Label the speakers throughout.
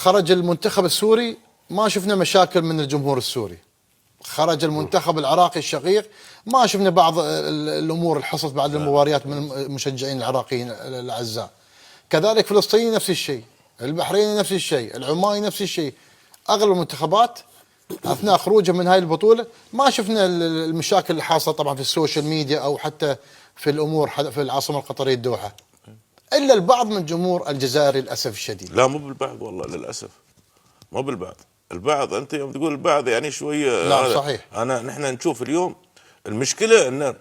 Speaker 1: خرج المنتخب السوري ما شفنا مشاكل من الجمهور السوري. خرج المنتخب العراقي الشقيق ما شفنا بعض الامور اللي حصلت بعد المباريات من المشجعين العراقيين الاعزاء. كذلك فلسطين نفس الشيء، البحريني نفس الشيء، العماني نفس الشيء. اغلب المنتخبات اثناء خروجها من هاي البطوله ما شفنا المشاكل اللي حاصله طبعا في السوشيال ميديا او حتى في الامور في العاصمه القطريه الدوحه، الا البعض من جمهور الجزائري للاسف الشديد.
Speaker 2: لا مو بالبعض والله للاسف، مو بالبعض. البعض انت يوم تقول البعض يعني شويه.
Speaker 1: لا صحيح.
Speaker 2: نحن نشوف اليوم المشكله ان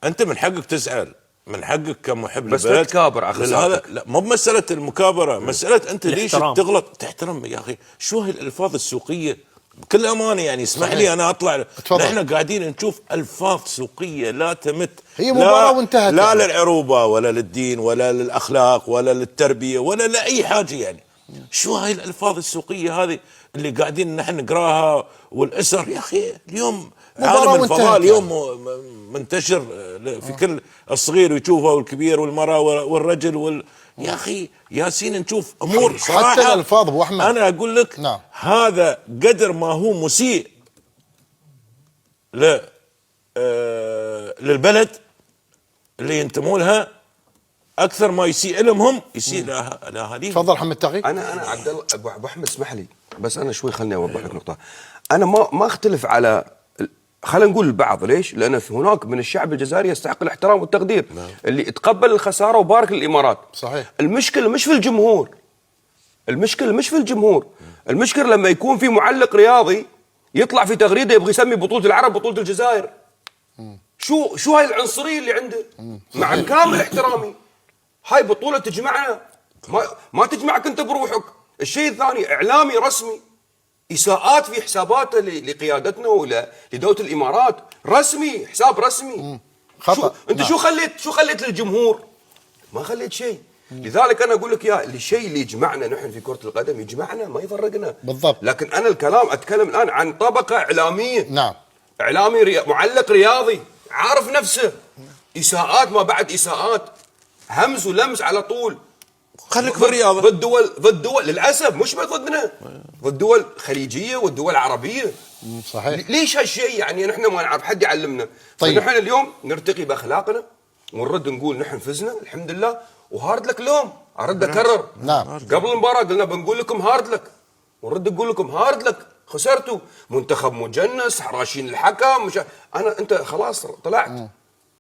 Speaker 2: انت من حقك تزعل، من حقك كمحب
Speaker 3: بس
Speaker 2: للبلد.
Speaker 3: لا تكابر على خسارتك.
Speaker 2: لا مو بمساله المكابره، مساله انت ليش تغلط تحترم. يا اخي شو هاي الالفاظ السوقيه بكل امانه يعني اسمح لي انا اطلع. نحن قاعدين نشوف الفاظ سوقيه لا تمت،
Speaker 1: هي مباراه وانتهت،
Speaker 2: لا
Speaker 1: يعني.
Speaker 2: للعروبه ولا للدين ولا للاخلاق ولا للتربيه ولا لاي حاجه يعني. شو هاي الالفاظ السوقيه هذه اللي قاعدين نحن نقراها والاسر؟ يا اخي اليوم عالم الفضاء اليوم منتشر في كل الصغير يشوفه والكبير والمراه والرجل يا اخي ياسين نشوف امور صراحه
Speaker 1: حتى الالفاظ ابو احمد.
Speaker 2: انا اقول لك
Speaker 1: نعم.
Speaker 2: هذا قدر ما هو مسيء للبلد اللي ينتمون لها اكثر ما يسيء لهم هم يسيء لاهاليهم.
Speaker 1: تفضل محمد تقي.
Speaker 3: انا عبد الله ابو احمد اسمح لي بس انا شوي خلني اوضح لك نقطه. انا ما اختلف على، خلينا نقول البعض ليش؟ لان هناك من الشعب الجزائري يستحق الاحترام والتقدير. اللي تقبل الخساره وبارك للامارات.
Speaker 1: صحيح.
Speaker 3: المشكله مش في الجمهور، المشكله مش في الجمهور، المشكله لما يكون في معلق رياضي يطلع في تغريده يبغى يسمي بطوله العرب بطوله الجزائر. شو هاي العنصريه اللي عنده؟ مع كامل احترامي هاي بطوله تجمعنا، ما تجمعك انت بروحك. الشيء الثاني اعلامي رسمي، اساءات في حساباته لقيادتنا ولدوله الامارات، رسمي، حساب رسمي.
Speaker 1: خطأ.
Speaker 3: انت
Speaker 1: نعم.
Speaker 3: شو خليت للجمهور؟ ما خليت شيء. لذلك انا اقول لك يا الشيء اللي يجمعنا نحن في كرة القدم يجمعنا ما يفرقنا
Speaker 1: بالضبط.
Speaker 3: لكن انا اتكلم الان عن طبقة اعلامية.
Speaker 1: نعم.
Speaker 3: اعلامي معلق رياضي عارف نفسه، اساءات ما بعد اساءات، همز ولمز على طول.
Speaker 2: خليك في الرياضة.
Speaker 3: ضد دول للاسف، مش بس ضدنا، ضد دول خليجية والدول العربية.
Speaker 1: صحيح.
Speaker 3: ليش هالشيء يعني نحن ما نعرف حد يعلمنا.
Speaker 1: طيب.
Speaker 3: نحن اليوم نرتقي باخلاقنا ونرد نقول نحن فزنا الحمد لله، وهارد لك لهم. ارد اكرر.
Speaker 1: نعم.
Speaker 3: قبل المباراه قلنا بنقول لكم هارد لك، ونرد نقول لكم هارد لك. خسرتوا منتخب مجنس، حراشين الحكم، انت خلاص طلعت.